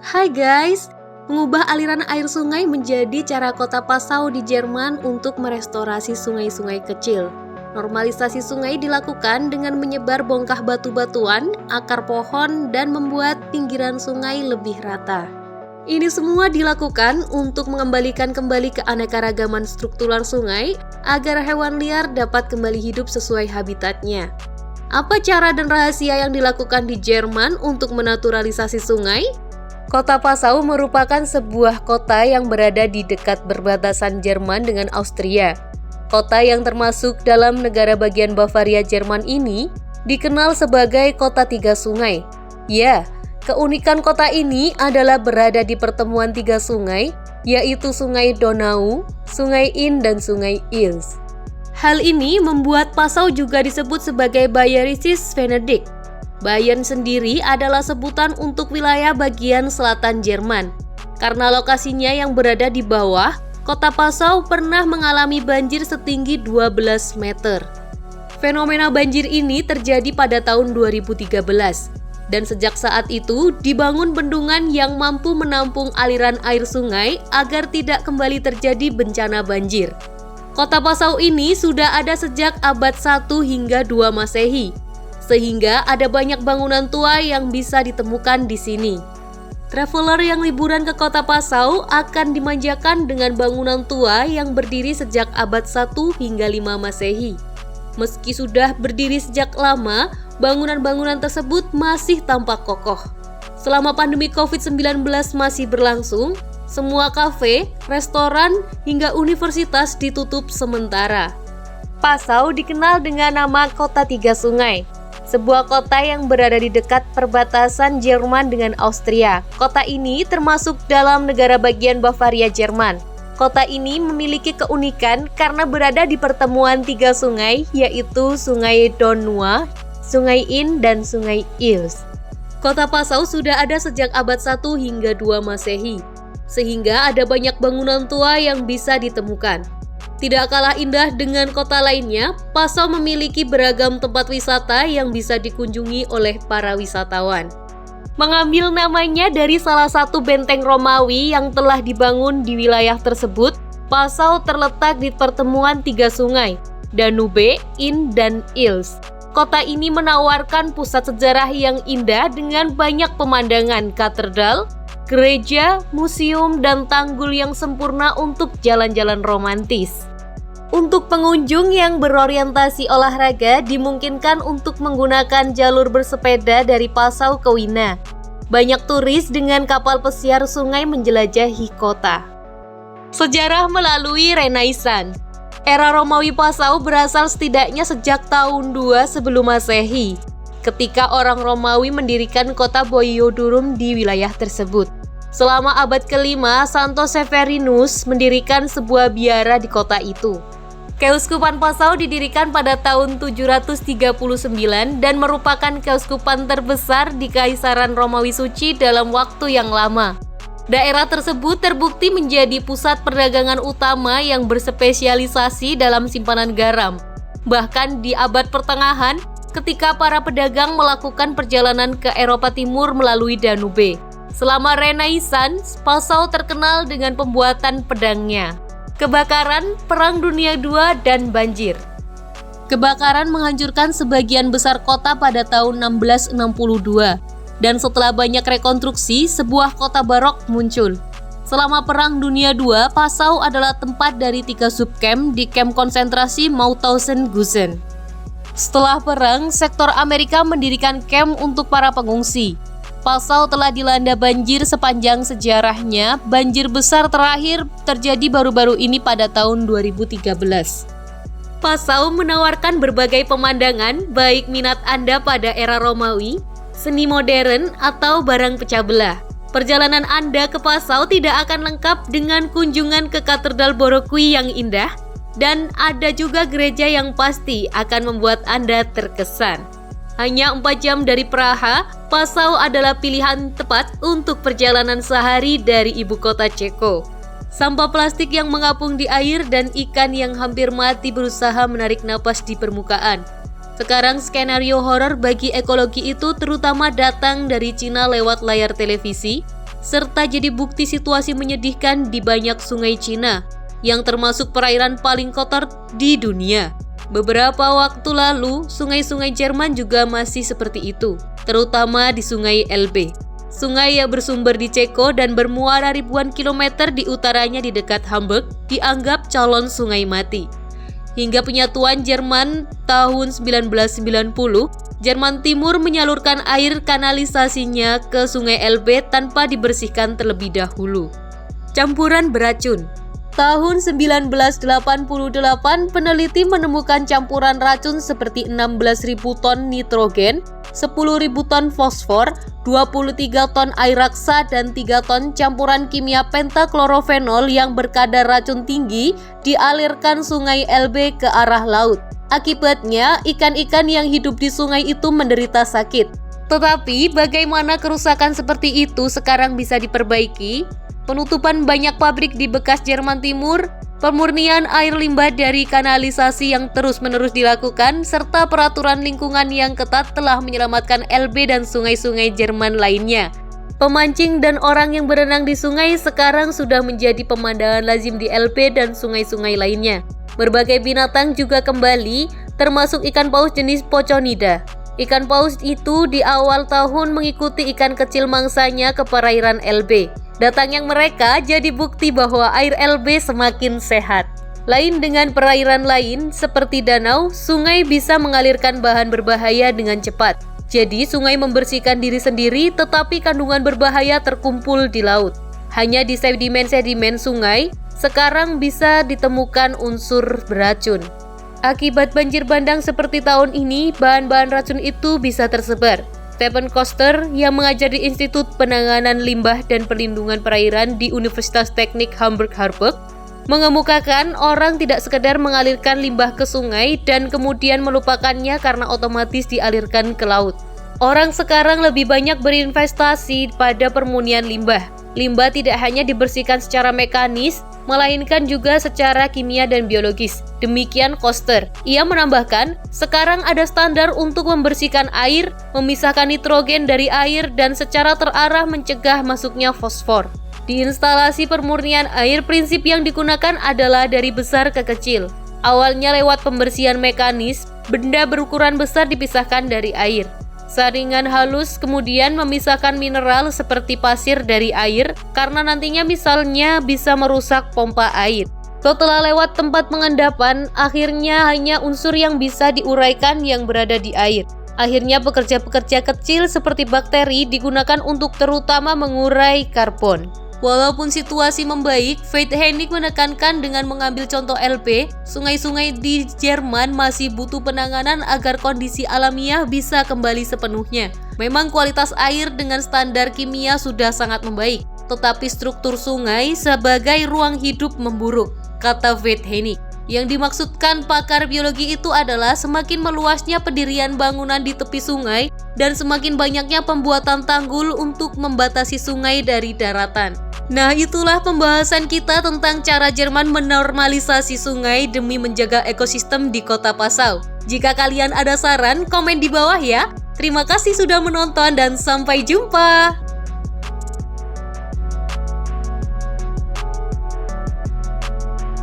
Hai guys, mengubah aliran air sungai menjadi cara kota Passau di Jerman untuk merestorasi sungai-sungai kecil. Normalisasi sungai dilakukan dengan menyebar bongkah batu-batuan, akar pohon, dan membuat pinggiran sungai lebih rata. Ini semua dilakukan untuk mengembalikan kembali keanekaragaman struktural sungai agar hewan liar dapat kembali hidup sesuai habitatnya. Apa cara dan rahasia yang dilakukan di Jerman untuk menaturalisasi sungai? Kota Passau merupakan sebuah kota yang berada di dekat perbatasan Jerman dengan Austria. Kota yang termasuk dalam negara bagian Bavaria Jerman ini dikenal sebagai kota tiga sungai. Ya, keunikan kota ini adalah berada di pertemuan tiga sungai, yaitu Sungai Donau, Sungai Inn, dan Sungai Ilz. Hal ini membuat Passau juga disebut sebagai Bayerisches Venedig. Bayern sendiri adalah sebutan untuk wilayah bagian selatan Jerman. Karena lokasinya yang berada di bawah, kota Passau pernah mengalami banjir setinggi 12 meter. Fenomena banjir ini terjadi pada tahun 2013. Dan sejak saat itu dibangun bendungan yang mampu menampung aliran air sungai agar tidak kembali terjadi bencana banjir. Kota Passau ini sudah ada sejak abad 1 hingga 2 Masehi, sehingga ada banyak bangunan tua yang bisa ditemukan di sini. Traveler yang liburan ke kota Passau akan dimanjakan dengan bangunan tua yang berdiri sejak abad 1 hingga 5 Masehi. Meski sudah berdiri sejak lama, bangunan-bangunan tersebut masih tampak kokoh. Selama pandemi COVID-19 masih berlangsung, semua kafe, restoran, hingga universitas ditutup sementara. Passau dikenal dengan nama Kota Tiga Sungai, sebuah kota yang berada di dekat perbatasan Jerman dengan Austria. Kota ini termasuk dalam negara bagian Bavaria Jerman. Kota ini memiliki keunikan karena berada di pertemuan tiga sungai, yaitu Sungai Donau, Sungai Inn, dan Sungai Ilz. Kota Passau sudah ada sejak abad 1 hingga 2 Masehi, sehingga ada banyak bangunan tua yang bisa ditemukan. Tidak kalah indah dengan kota lainnya, Passau memiliki beragam tempat wisata yang bisa dikunjungi oleh para wisatawan. Mengambil namanya dari salah satu benteng Romawi yang telah dibangun di wilayah tersebut, Passau terletak di pertemuan tiga sungai, Danube, Inn, dan Ilz. Kota ini menawarkan pusat sejarah yang indah dengan banyak pemandangan katedral, gereja, museum, dan tanggul yang sempurna untuk jalan-jalan romantis. Untuk pengunjung yang berorientasi olahraga, dimungkinkan untuk menggunakan jalur bersepeda dari Passau ke Wina. Banyak turis dengan kapal pesiar sungai menjelajahi kota. Sejarah melalui Renaissance. Era Romawi Passau berasal setidaknya sejak tahun 2 sebelum Masehi, ketika orang Romawi mendirikan kota Boiodurum di wilayah tersebut. Selama abad ke-5, Santo Severinus mendirikan sebuah biara di kota itu. Keuskupan Passau didirikan pada tahun 739 dan merupakan keuskupan terbesar di Kaisaran Romawi Suci dalam waktu yang lama. Daerah tersebut terbukti menjadi pusat perdagangan utama yang berspesialisasi dalam simpanan garam. Bahkan di abad pertengahan, ketika para pedagang melakukan perjalanan ke Eropa Timur melalui Danube. Selama Renaissance, Passau terkenal dengan pembuatan pedangnya. Kebakaran, Perang Dunia II, dan banjir. Kebakaran menghancurkan sebagian besar kota pada tahun 1662, dan setelah banyak rekonstruksi, sebuah kota barok muncul. Selama Perang Dunia II, Passau adalah tempat dari 3 subkamp di kamp konsentrasi Mauthausen-Gusen. Setelah perang, sektor Amerika mendirikan kamp untuk para pengungsi. Passau telah dilanda banjir sepanjang sejarahnya. Banjir besar terakhir terjadi baru-baru ini pada tahun 2013. Passau menawarkan berbagai pemandangan, baik minat Anda pada era Romawi, seni modern, atau barang pecah belah. Perjalanan Anda ke Passau tidak akan lengkap dengan kunjungan ke Katedral Borokui yang indah, dan ada juga gereja yang pasti akan membuat Anda terkesan. Hanya 4 jam dari Praha, Passau adalah pilihan tepat untuk perjalanan sehari dari ibu kota Ceko. Sampah plastik yang mengapung di air dan ikan yang hampir mati berusaha menarik napas di permukaan. Sekarang skenario horor bagi ekologi itu terutama datang dari Cina lewat layar televisi, serta jadi bukti situasi menyedihkan di banyak sungai Cina, yang termasuk perairan paling kotor di dunia. Beberapa waktu lalu, sungai-sungai Jerman juga masih seperti itu, terutama di Sungai Elbe. Sungai yang bersumber di Ceko dan bermuara ribuan kilometer di utaranya di dekat Hamburg dianggap calon sungai mati. Hingga penyatuan Jerman tahun 1990, Jerman Timur menyalurkan air kanalisasinya ke Sungai Elbe tanpa dibersihkan terlebih dahulu. Campuran beracun. Tahun 1988, peneliti menemukan campuran racun seperti 16.000 ton nitrogen, 10.000 ton fosfor, 23 ton air raksa, dan 3 ton campuran kimia pentaklorofenol yang berkadar racun tinggi dialirkan Sungai Elbe ke arah laut. Akibatnya, ikan-ikan yang hidup di sungai itu menderita sakit. Tetapi, bagaimana kerusakan seperti itu sekarang bisa diperbaiki? Penutupan banyak pabrik di bekas Jerman Timur, pemurnian air limbah dari kanalisasi yang terus-menerus dilakukan, serta peraturan lingkungan yang ketat telah menyelamatkan Elbe dan sungai-sungai Jerman lainnya. Pemancing dan orang yang berenang di sungai sekarang sudah menjadi pemandangan lazim di Elbe dan sungai-sungai lainnya. Berbagai binatang juga kembali, termasuk ikan paus jenis Poconida. Ikan paus itu di awal tahun mengikuti ikan kecil mangsanya ke perairan Elbe. Datangnya mereka jadi bukti bahwa air Elbe semakin sehat. Lain dengan perairan lain seperti danau, sungai bisa mengalirkan bahan berbahaya dengan cepat. Jadi sungai membersihkan diri sendiri, tetapi kandungan berbahaya terkumpul di laut. Hanya di sedimen-sedimen sungai, sekarang bisa ditemukan unsur beracun. Akibat banjir bandang seperti tahun ini, bahan-bahan racun itu bisa tersebar. Stephen Koster yang mengajar di Institut Penanganan Limbah dan Perlindungan Perairan di Universitas Teknik Hamburg-Harburg mengemukakan orang tidak sekedar mengalirkan limbah ke sungai dan kemudian melupakannya karena otomatis dialirkan ke laut. Orang sekarang lebih banyak berinvestasi pada permurnian limbah. Limbah tidak hanya dibersihkan secara mekanis, melainkan juga secara kimia dan biologis. Demikian Koster. Ia menambahkan, sekarang ada standar untuk membersihkan air, memisahkan nitrogen dari air, dan secara terarah mencegah masuknya fosfor. Di instalasi permurnian air, prinsip yang digunakan adalah dari besar ke kecil. Awalnya lewat pembersihan mekanis, benda berukuran besar dipisahkan dari air. Saringan halus kemudian memisahkan mineral seperti pasir dari air karena nantinya misalnya bisa merusak pompa air. Setelah lewat tempat pengendapan, akhirnya hanya unsur yang bisa diuraikan yang berada di air. Akhirnya pekerja-pekerja kecil seperti bakteri digunakan untuk terutama mengurai karbon. Walaupun situasi membaik, Veit Hennig menekankan dengan mengambil contoh Elbe, sungai-sungai di Jerman masih butuh penanganan agar kondisi alamiah bisa kembali sepenuhnya. Memang kualitas air dengan standar kimia sudah sangat membaik, tetapi struktur sungai sebagai ruang hidup memburuk, kata Veit Hennig. Yang dimaksudkan pakar biologi itu adalah semakin meluasnya pendirian bangunan di tepi sungai dan semakin banyaknya pembuatan tanggul untuk membatasi sungai dari daratan. Nah, itulah pembahasan kita tentang cara Jerman menormalisasi sungai demi menjaga ekosistem di Kota Passau. Jika kalian ada saran, komen di bawah ya. Terima kasih sudah menonton dan sampai jumpa.